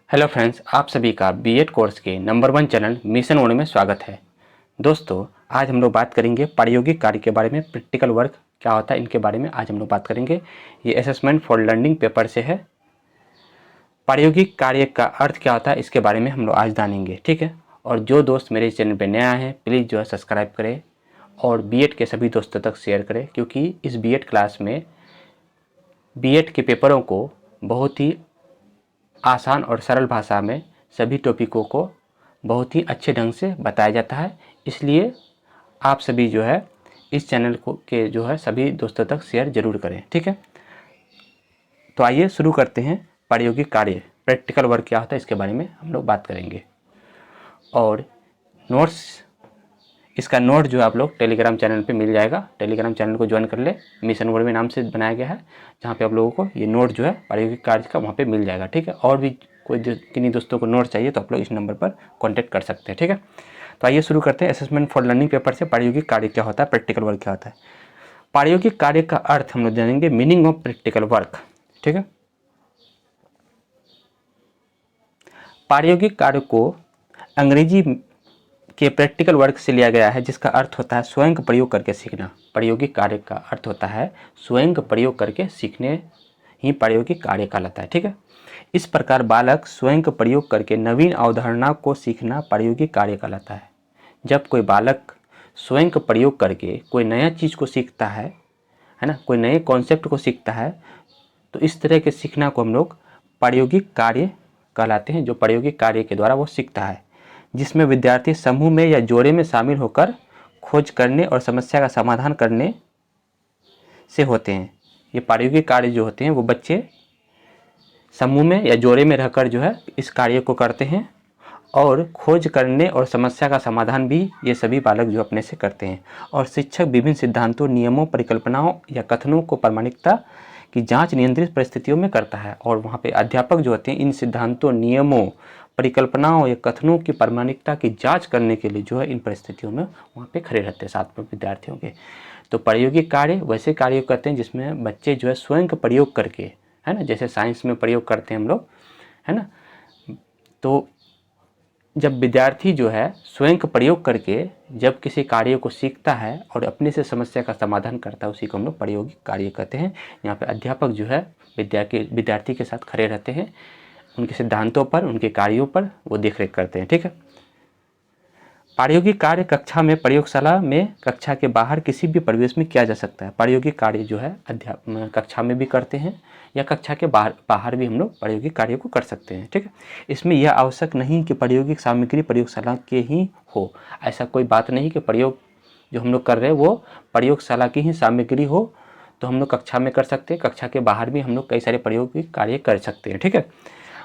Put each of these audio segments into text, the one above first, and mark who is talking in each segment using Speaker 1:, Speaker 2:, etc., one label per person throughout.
Speaker 1: Hello friends, आप सभी का बीएड कोर्स के नंबर 1 चैनल मिशन मोड में स्वागत है। दोस्तों, आज हम लोग बात करेंगे प्रायोगिक कार्य के बारे में। प्रैक्टिकल वर्क क्या होता है, इनके बारे में आज हम लोग बात करेंगे। ये असेसमेंट फॉर लर्निंग पेपर से है। प्रायोगिक कार्य का अर्थ क्या होता है, इसके बारे में हम लोग आज जानेंगे, ठीक है। और जो दोस्त मेरे चैनल पर नया है, प्लीज़ जो है सब्सक्राइब करें और बीएड के सभी दोस्तों तक शेयर करें, क्योंकि इस बीएड क्लास में बीएड के पेपरों को बहुत ही आसान और सरल भाषा में सभी टॉपिकों को बहुत ही अच्छे ढंग से बताया जाता है। इसलिए आप सभी जो है इस चैनल को के जो है सभी दोस्तों तक शेयर ज़रूर करें, ठीक है। तो आइए शुरू करते हैं। प्रायोगिक कार्य प्रैक्टिकल वर्क क्या होता है, इसके बारे में हम लोग बात करेंगे। और नोट्स, इसका नोट जो आप लोग टेलीग्राम चैनल पे मिल जाएगा। टेलीग्राम चैनल को ज्वाइन कर ले, मिशन वर्ड में नाम से बनाया गया है, जहाँ पे आप लोगों को ये नोट जो है प्रायोगिक कार्य का वहाँ पे मिल जाएगा, ठीक है। और भी कोई किन्हीं दोस्तों को नोट चाहिए तो आप लोग इस नंबर पर कॉन्टैक्ट कर सकते हैं, ठीक है। तो आइए शुरू करते हैं। असेसमेंट फॉर लर्निंग पेपर से प्रायोगिक कार्य क्या होता है, प्रैक्टिकल वर्क क्या होता है। प्रायोगिक कार्य का अर्थ हम लोग जानेंगे, मीनिंग ऑफ प्रैक्टिकल वर्क, ठीक है। प्रायोगिक कार्य को अंग्रेजी के प्रैक्टिकल वर्क से लिया गया है, जिसका अर्थ होता है स्वयं प्रयोग करके सीखना। प्रायोगिक कार्य का अर्थ होता है स्वयं प्रयोग करके सीखने ही प्रायोगिक कार्य कहलाता है, ठीक है। इस प्रकार बालक स्वयं प्रयोग करके नवीन अवधारणा को सीखना प्रायोगिक कार्य कहलाता है। जब कोई बालक स्वयं प्रयोग करके कोई नया चीज़ को सीखता है ना, कोई नए कॉन्सेप्ट को सीखता है, तो इस तरह के सीखना को हम लोग प्रायोगिक कार्य कहलाते हैं, जो प्रायोगिक कार्य के द्वारा वो सीखता है, जिसमें विद्यार्थी समूह में या जोड़े में शामिल होकर खोज करने और समस्या का समाधान करने से होते हैं। ये प्रायोगिक कार्य जो होते हैं वो बच्चे समूह में या जोड़े में रहकर जो है इस कार्य को करते हैं, और खोज करने और समस्या का समाधान भी ये सभी बालक जो अपने से करते हैं। और शिक्षक विभिन्न सिद्धांतों, नियमों, परिकल्पनाओं या कथनों को प्रामाणिकता की जांच नियंत्रित परिस्थितियों में करता है। और वहाँ पे अध्यापक जो होते हैं इन सिद्धांतों, नियमों, परिकल्पनाओं या कथनों की प्रामाणिकता की जांच करने के लिए जो है इन परिस्थितियों में वहाँ पे खड़े रहते हैं साथ में विद्यार्थियों के। तो प्रायोगिक कार्य वैसे कार्य करते हैं जिसमें बच्चे जो है स्वयं का प्रयोग करके, है ना, जैसे साइंस में प्रयोग करते हैं हम लोग, है ना। तो जब विद्यार्थी जो है स्वयं का प्रयोग करके जब किसी कार्य को सीखता है और अपने से समस्या का समाधान करता है, उसी को हम लोग प्रायोगिक कार्य कहते हैं। यहाँ पे अध्यापक जो है विद्यार्थी के साथ खड़े रहते हैं, उनके सिद्धांतों पर, उनके कार्यों पर वो देखरेख करते हैं, ठीक है। प्रायोगिक कार्य कक्षा में, प्रयोगशाला में, कक्षा के बाहर किसी भी परिवेश में किया जा सकता है। प्रायोगिक कार्य जो है कक्षा में भी करते हैं या कक्षा के बाहर भी हम लोग प्रायोगिक कार्य को कर सकते हैं, ठीक है। इसमें यह आवश्यक नहीं कि प्रायोगिक सामग्री प्रयोगशाला के ही हो। ऐसा कोई बात नहीं कि प्रयोग जो हम लोग कर रहे हैं वो प्रयोगशाला की ही सामग्री हो तो हम लोग कक्षा में कर सकते हैं। कक्षा के बाहर भी हम लोग कई सारे प्रायोगिक कार्य कर सकते हैं, ठीक है।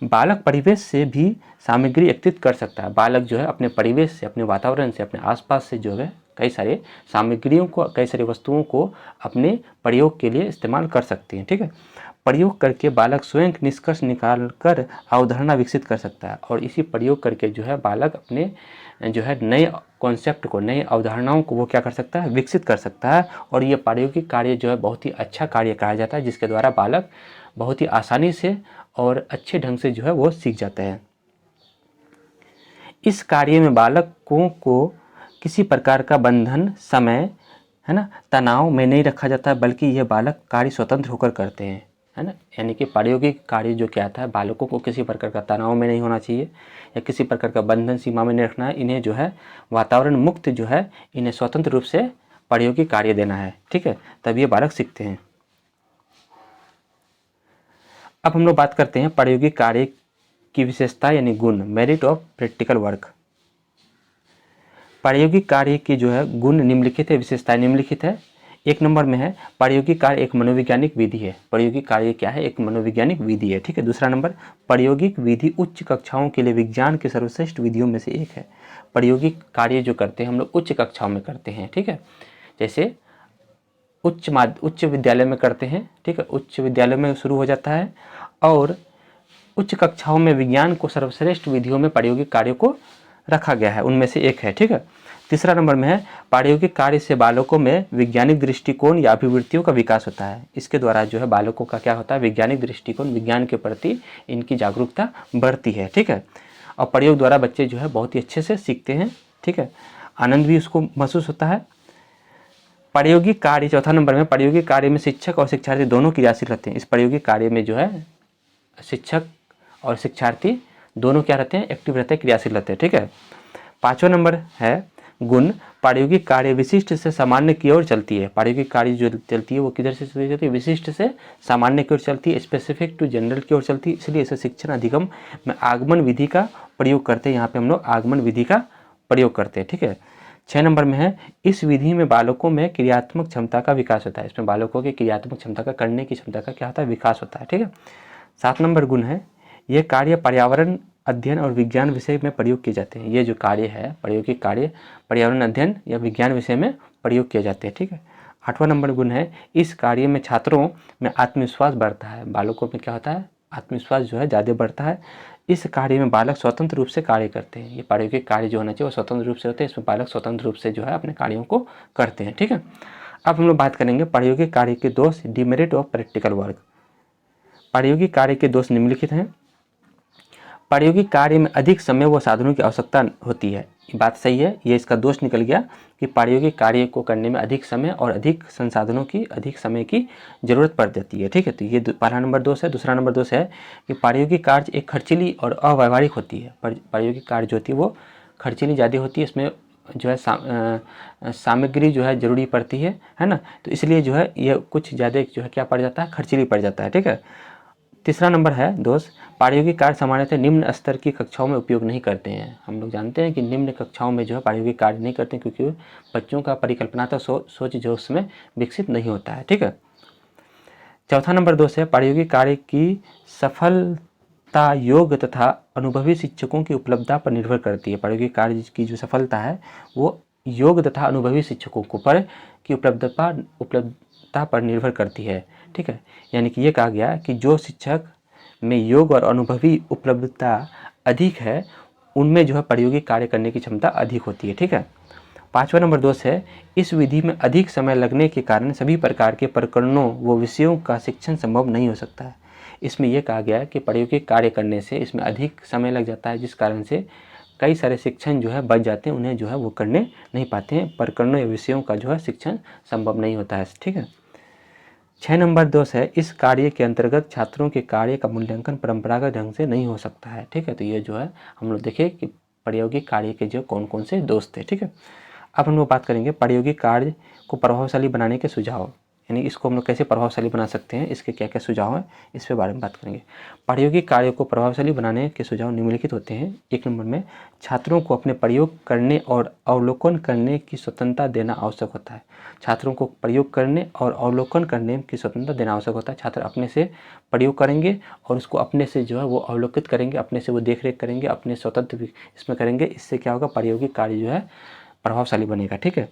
Speaker 1: बालक परिवेश से भी सामग्री एकत्रित कर सकता है। बालक जो है अपने परिवेश से, अपने वातावरण से, अपने आसपास से जो है कई सारे सामग्रियों को, कई सारी वस्तुओं को अपने प्रयोग के लिए इस्तेमाल कर सकते हैं, ठीक है। प्रयोग करके बालक स्वयं निष्कर्ष निकाल कर अवधारणा विकसित कर सकता है, और इसी प्रयोग करके जो है बालक अपने जो है नए कॉन्सेप्ट को, नए अवधारणाओं को वो क्या कर सकता है, विकसित कर सकता है। और ये प्रायोगिक कार्य जो है बहुत ही अच्छा कार्य कहा जाता है, जिसके द्वारा बालक बहुत ही आसानी से और अच्छे ढंग से जो है वो सीख जाते हैं। इस कार्य में बालकों को किसी प्रकार का बंधन, समय, है ना, तनाव में नहीं रखा जाता है, बल्कि यह बालक कार्य स्वतंत्र होकर करते हैं, है ना। यानी कि प्रायोगिक कार्य जो क्या था, बालकों को किसी प्रकार का तनाव में नहीं होना चाहिए या किसी प्रकार का बंधन सीमा में नहीं रखना है। इन्हें जो है वातावरण मुक्त जो है, इन्हें स्वतंत्र रूप से प्रायोगिक कार्य देना है, ठीक है, तब ये बालक सीखते हैं। अब हम लोग बात करते हैं प्रायोगिक कार्य की विशेषता यानी गुण, मेरिट ऑफ प्रैक्टिकल वर्क। प्रायोगिक कार्य की जो है गुण निम्नलिखित है, विशेषताएं निम्नलिखित है। एक नंबर में है प्रायोगिक कार्य एक मनोवैज्ञानिक विधि है। प्रायोगिक कार्य क्या है, एक मनोवैज्ञानिक विधि है, ठीक है। दूसरा नंबर, प्रायोगिक विधि उच्च कक्षाओं के लिए विज्ञान के सर्वश्रेष्ठ विधियों में से एक है। प्रायोगिक कार्य जो करते हैं हम लोग उच्च कक्षाओं में करते हैं, ठीक है। जैसे उच्च विद्यालय में करते हैं, ठीक है, उच्च विद्यालय में शुरू हो जाता है, और उच्च कक्षाओं में विज्ञान को सर्वश्रेष्ठ विधियों में प्रायोगिक कार्य को रखा गया है, उनमें से एक है। ठीक है, तीसरा नंबर में है प्रायोगिक कार्य से बालकों में वैज्ञानिक दृष्टिकोण या अभिवृत्तियों का विकास होता है। इसके द्वारा जो है बालकों का क्या होता है, वैज्ञानिक दृष्टिकोण, विज्ञान के प्रति इनकी जागरूकता बढ़ती है। ठीक है, और प्रयोग द्वारा बच्चे जो है बहुत ही अच्छे से सीखते हैं। ठीक है, आनंद भी उसको महसूस होता है। प्रायोगिक कार्य, चौथा नंबर में, प्रायोगिक कार्य में शिक्षक और शिक्षार्थी दोनों क्रियाशील रहते हैं। इस प्रायोगिक कार्य में जो है शिक्षक और शिक्षार्थी दोनों क्या रहते हैं, एक्टिव रहते हैं, क्रियाशील रहते हैं। ठीक है, पांचवा नंबर है गुण, प्रायोगिक कार्य विशिष्ट से सामान्य की ओर चलती है। प्रायोगिक कार्य जो चलती है वो किधर से चलती है, विशिष्ट से सामान्य की ओर चलती है, स्पेसिफिक टू जनरल की ओर चलती है। इसलिए इसे शिक्षण अधिगम में आगमन विधि का प्रयोग करते हैं। यहाँ पे हम लोग आगमन विधि का प्रयोग करते हैं। ठीक है, 6 नंबर में है इस विधि में बालकों में क्रियात्मक क्षमता का विकास होता है। इसमें बालकों की क्रियात्मक क्षमता का, करने की क्षमता का क्या होता है, विकास होता है। ठीक है, 7 नंबर गुण है ये कार्य पर्यावरण अध्ययन और विज्ञान विषय में प्रयोग किए जाते हैं। ये जो कार्य है, प्रायोगिक कार्य पर्यावरण अध्ययन या विज्ञान विषय में प्रयोग किए जाते हैं। ठीक है, 8वां नंबर गुण है इस कार्य में छात्रों में आत्मविश्वास बढ़ता है। बालकों में क्या होता है, आत्मविश्वास जो है ज़्यादा बढ़ता है। इस कार्य में बालक स्वतंत्र रूप से कार्य करते हैं। ये प्रायोगिक कार्य जो होना चाहिए वो स्वतंत्र रूप से होते हैं। इसमें बालक स्वतंत्र रूप से जो है अपने कार्यों को करते हैं। ठीक है, अब हम लोग बात करेंगे प्रायोगिक कार्य के दोष, डिमेरिट ऑफ प्रैक्टिकल वर्क। प्रायोगिक कार्य के दोष निम्नलिखित हैं। प्रायोगिक कार्य में अधिक समय व साधनों की आवश्यकता होती है। ये बात सही है, ये इसका दोष निकल गया कि प्रायोगिक कार्य को करने में अधिक समय और अधिक संसाधनों की, अधिक समय की जरूरत पड़ जाती है। ठीक है, तो ये पहला नंबर दोष है। दूसरा नंबर दोष है कि प्रायोगिक कार्य एक खर्चीली और अव्यावहारिक होती है। प्रायोगिक कार्य जो होती है वो खर्चीली ज़्यादा होती है, इसमें जो है सामग्री जो है ज़रूरी पड़ती है ना, तो इसलिए जो है ये कुछ ज़्यादा जो है क्या पड़ जाता है, खर्चीली पड़ जाता है। ठीक है, तीसरा नंबर है दोष, प्रायोगिक कार्य सामान्यतः निम्न स्तर की कक्षाओं में उपयोग नहीं करते हैं। हम लोग जानते हैं कि निम्न कक्षाओं में जो है प्रायोगिक कार्य नहीं करते हैं, क्योंकि बच्चों का परिकल्पनात्मक सोच जो उसमें विकसित नहीं होता है। ठीक है, चौथा नंबर दोष है प्रायोगिक कार्य की सफलता योग्य तथा अनुभवी शिक्षकों की उपलब्धता पर निर्भर करती है। प्रायोगिक कार्य की जो सफलता है वो योग्य तथा अनुभवी शिक्षकों को पर की उपलब्धता पर निर्भर करती है। ठीक है, यानी कि ये कहा गया कि जो शिक्षक में योग और अनुभवी उपलब्धता अधिक है उनमें जो है प्रायोगिक कार्य करने की क्षमता अधिक होती है। ठीक है, पांचवा नंबर दोष है इस विधि में अधिक समय लगने के कारण सभी प्रकार के प्रकरणों व विषयों का शिक्षण संभव नहीं हो सकता है। इसमें यह कहा गया है कि प्रायोगिक कार्य करने से इसमें अधिक समय लग जाता है, जिस कारण से कई सारे शिक्षण जो है बच जाते हैं, उन्हें जो है वो करने नहीं पाते हैं, प्रकरणों या विषयों का जो है शिक्षण संभव नहीं होता है। ठीक है, 6 नंबर दोष है इस कार्य के अंतर्गत छात्रों के कार्य का मूल्यांकन परंपरागत ढंग से नहीं हो सकता है। ठीक है, तो ये जो है हम लोग देखें कि प्रायोगिक कार्य के जो कौन कौन से दोष थे। ठीक है, अब हम लोग बात करेंगे प्रायोगिक कार्य को प्रभावशाली बनाने के सुझाव, यानी इसको हम लोग कैसे प्रभावशाली बना सकते हैं, इसके क्या क्या सुझाव हैं, इस पे बारे में बात करेंगे। प्रायोगिक कार्य को प्रभावशाली बनाने के सुझाव निम्नलिखित होते हैं। 1 नंबर में छात्रों को अपने प्रयोग करने और अवलोकन करने की स्वतंत्रता देना आवश्यक होता है। छात्रों को प्रयोग करने और अवलोकन करने की स्वतंत्रता देना आवश्यक होता है। छात्र अपने से प्रयोग करेंगे और उसको अपने से जो है वो अवलोकित करेंगे, अपने से वो देख रेख करेंगे, अपने स्वतंत्र इसमें करेंगे। इससे क्या होगा, प्रायोगिक कार्य जो है प्रभावशाली बनेगा। ठीक है,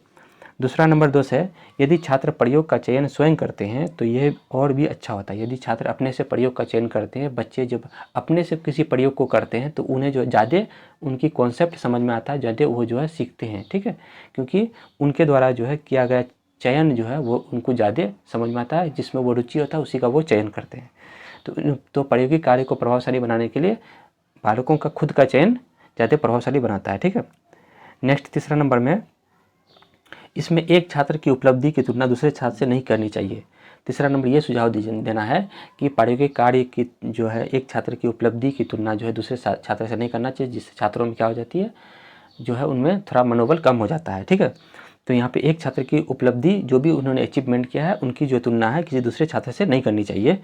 Speaker 1: दूसरा नंबर दोष है यदि छात्र प्रयोग का चयन स्वयं करते हैं तो यह और भी अच्छा होता है। यदि छात्र अपने से प्रयोग का चयन करते हैं, बच्चे जब अपने से किसी प्रयोग को करते हैं तो उन्हें जो ज़्यादा उनकी कॉन्सेप्ट समझ में आता है, ज़्यादा वो जो है सीखते हैं। ठीक है, क्योंकि उनके द्वारा जो है किया गया चयन जो है वो उनको ज़्यादा समझ में आता है, जिसमें वो रुचि होता है उसी का वो चयन करते हैं। तो प्रायोगिक कार्य को प्रभावशाली बनाने के लिए बालकों का खुद का चयन ज़्यादा प्रभावशाली बनाता है। ठीक है, नेक्स्ट तीसरा नंबर में इसमें एक छात्र की उपलब्धि की तुलना दूसरे छात्र से नहीं करनी चाहिए। तीसरा नंबर ये सुझाव देना है कि प्रायोगिक कार्य की जो है एक छात्र की उपलब्धि की तुलना जो है दूसरे छात्र से नहीं करना चाहिए, जिससे छात्रों में क्या हो जाती है, जो है उनमें थोड़ा मनोबल कम हो जाता है। ठीक है, तो यहाँ पे एक छात्र की उपलब्धि जो भी उन्होंने अचीवमेंट किया है उनकी जो तुलना है किसी दूसरे छात्र से नहीं करनी चाहिए।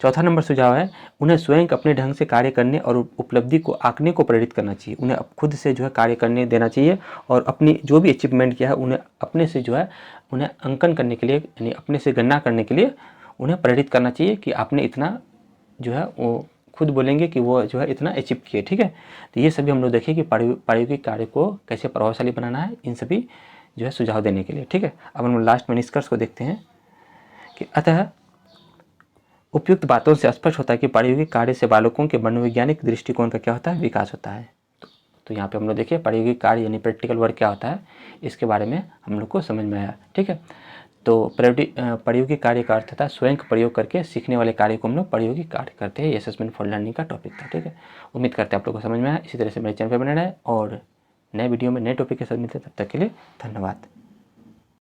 Speaker 1: चौथा नंबर सुझाव है उन्हें स्वयं अपने ढंग से कार्य करने और उपलब्धि को आंकने को प्रेरित करना चाहिए। उन्हें खुद से जो है कार्य करने देना चाहिए और अपनी जो भी अचीवमेंट किया है उन्हें अपने से जो है उन्हें अंकन करने के लिए, यानी अपने से गणना करने के लिए उन्हें प्रेरित करना चाहिए कि आपने इतना जो है वो खुद बोलेंगे कि वो जो है इतना अचीव किए। ठीक है, तो ये सभी हम लोग देखें कि प्रायोगिक कार्य को कैसे प्रभावशाली बनाना है, इन सभी जो है सुझाव देने के लिए। ठीक है, अब हम लास्ट में निष्कर्ष को देखते हैं कि अतः उपयुक्त बातों से स्पष्ट होता है कि प्रायोगिक कार्य से बालकों के मनोवैज्ञानिक दृष्टिकोण का क्या होता है, विकास होता है। तो यहाँ पे हम लोग देखिए प्रायोगिक कार्य यानी प्रैक्टिकल वर्क क्या होता है, इसके बारे में हम लोग को समझ में आया। ठीक है, तो प्रायोगिक कार्य का अर्थ होता है स्वयं प्रयोग करके सीखने वाले कार्य को हम लोग प्रायोगिक कार्य करते हैं। असेसमेंट फॉर लर्निंग का टॉपिक था। ठीक है, उम्मीद करते हैं आप लोग को समझ में आया। इसी तरह से मेरे चैनल पर बने रहें और नए वीडियो में नए टॉपिक के साथ मिलते हैं। तब तक के लिए धन्यवाद।